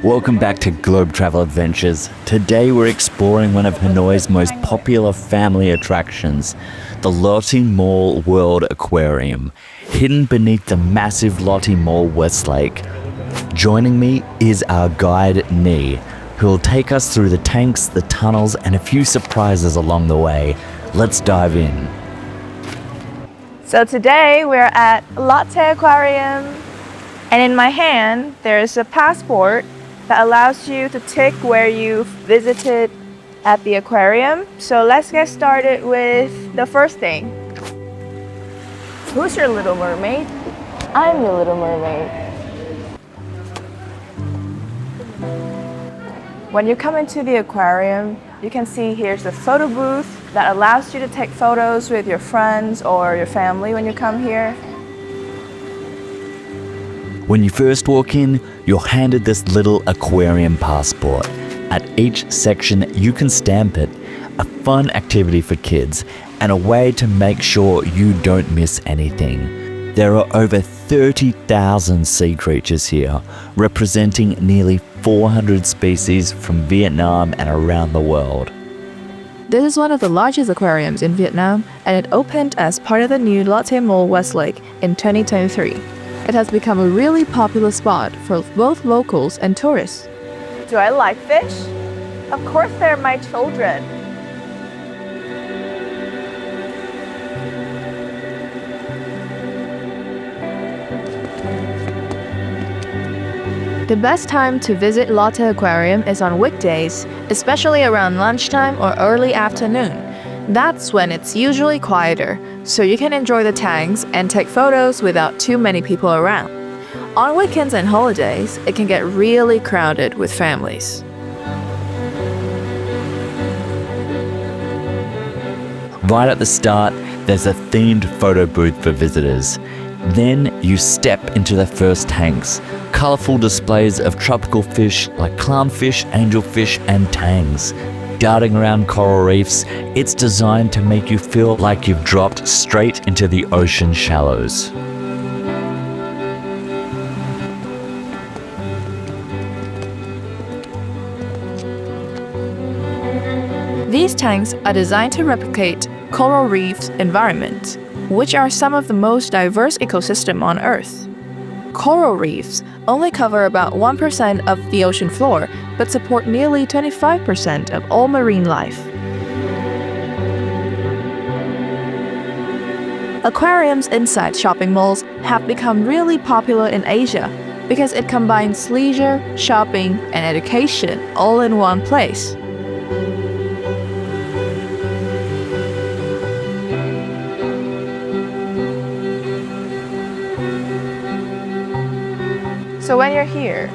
Welcome back to Globe Travel Adventures. Today we're exploring one of Hanoi's most popular family attractions, the Lotte Mall World Aquarium, hidden beneath the massive Lotte Mall Westlake. Joining me is our guide, Nee, who will take us through the tanks, the tunnels, and a few surprises along the way. Let's dive in. So today we're at Lotte Aquarium, and in my hand there's a passport that allows you to tick where you've visited at the aquarium. So let's get started with the first thing. Who's your little mermaid? I'm the little mermaid. When you come into the aquarium, you can see here's a photo booth that allows you to take photos with your friends or your family when you come here. When you first walk in, you're handed this little aquarium passport. At each section, you can stamp it, a fun activity for kids, and a way to make sure you don't miss anything. There are over 30,000 sea creatures here, representing nearly 400 species from Vietnam and around the world. This is one of the largest aquariums in Vietnam, and it opened as part of the new Lotte Mall Westlake in 2023. It has become a really popular spot for both locals and tourists. Do I like fish? Of course they're my children. The best time to visit Lotte Aquarium is on weekdays, especially around lunchtime or early afternoon. That's when it's usually quieter, so you can enjoy the tangs and take photos without too many people around. On weekends and holidays, it can get really crowded with families. Right at the start, there's a themed photo booth for visitors. Then you step into the first tanks, colourful displays of tropical fish like clownfish, angelfish and tangs. Darting around coral reefs, it's designed to make you feel like you've dropped straight into the ocean shallows. These tanks are designed to replicate coral reefs environment, which are some of the most diverse ecosystems on Earth. Coral reefs only cover about 1% of the ocean floor, but support nearly 25% of all marine life. Aquariums inside shopping malls have become really popular in Asia because it combines leisure, shopping, and education all in one place. So when you're here,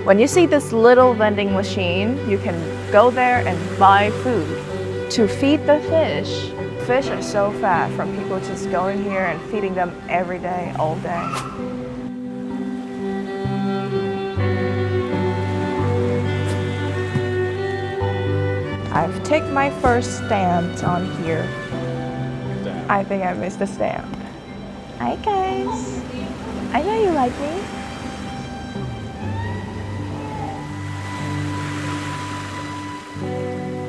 when you see this little vending machine, you can go there and buy food to feed the fish. Fish are so fat from people just going here and feeding them every day, all day. I've taken my first stamp on here. I think I missed the stamp. Hi guys. I know you like me.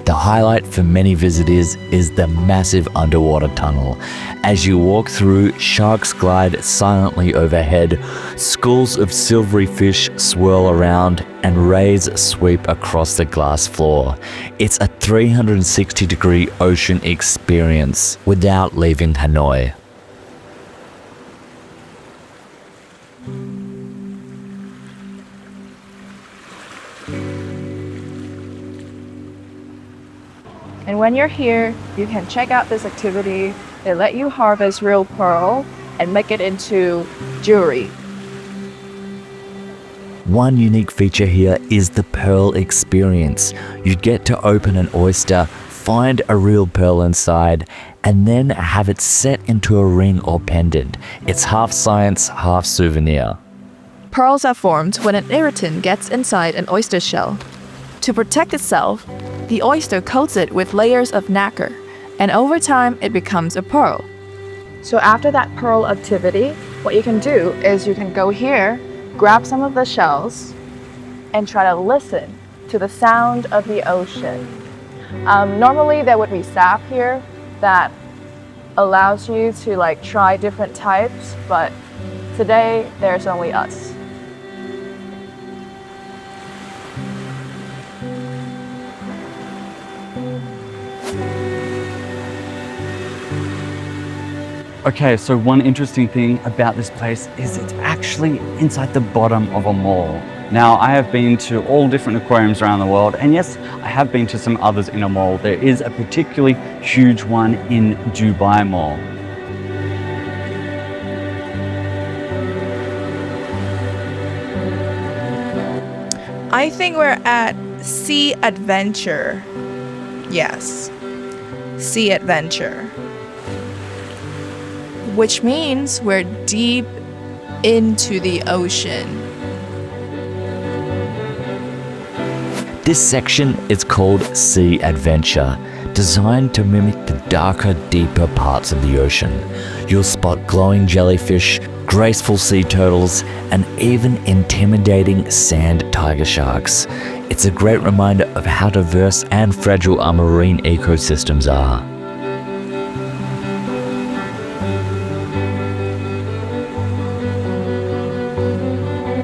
The highlight for many visitors is the massive underwater tunnel. As you walk through, sharks glide silently overhead, schools of silvery fish swirl around, and rays sweep across the glass floor. It's a 360-degree ocean experience without leaving Hanoi. And when you're here, you can check out this activity. They let you harvest real pearl and make it into jewelry. One unique feature here is the pearl experience. You get to open an oyster, find a real pearl inside, and then have it set into a ring or pendant. It's half science, half souvenir. Pearls are formed when an irritant gets inside an oyster shell. To protect itself, the oyster coats it with layers of nacre, and over time it becomes a pearl. So after that pearl activity, what you can do is you can go here, grab some of the shells, and try to listen to the sound of the ocean. Normally there would be staff here that allows you to like try different types, but today there's only us. Okay, so one interesting thing about this place is it's actually inside the bottom of a mall. Now, I have been to all different aquariums around the world, and yes, I have been to some others in a mall. There is a particularly huge one in Dubai Mall. I think we're at Sea Adventure. Yes, Sea Adventure. Which means we're deep into the ocean. This section is called Sea Adventure, designed to mimic the darker, deeper parts of the ocean. You'll spot glowing jellyfish, graceful sea turtles, and even intimidating sand tiger sharks. It's a great reminder of how diverse and fragile our marine ecosystems are.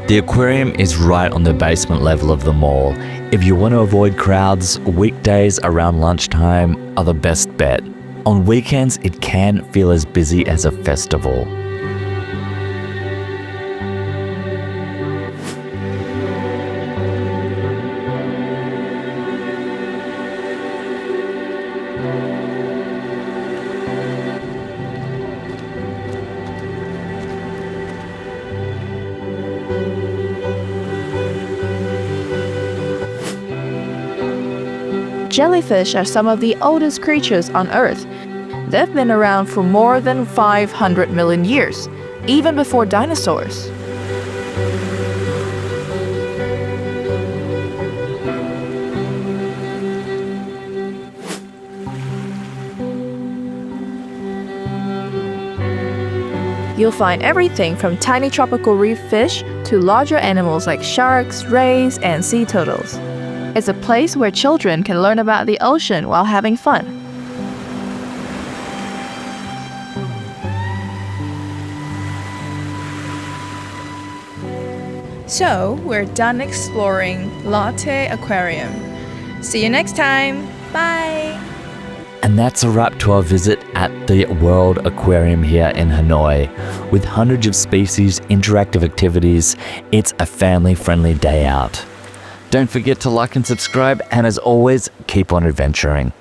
The aquarium is right on the basement level of the mall. If you want to avoid crowds, weekdays around lunchtime are the best bet. On weekends, it can feel as busy as a festival. Jellyfish are some of the oldest creatures on Earth. They've been around for more than 500 million years, even before dinosaurs. You'll find everything from tiny tropical reef fish to larger animals like sharks, rays, and sea turtles. It's a place where children can learn about the ocean while having fun. So, we're done exploring Lotte Aquarium. See you next time. Bye! And that's a wrap to our visit at the World Aquarium here in Hanoi. With hundreds of species, interactive activities, it's a family-friendly day out. Don't forget to like and subscribe, and as always, keep on adventuring.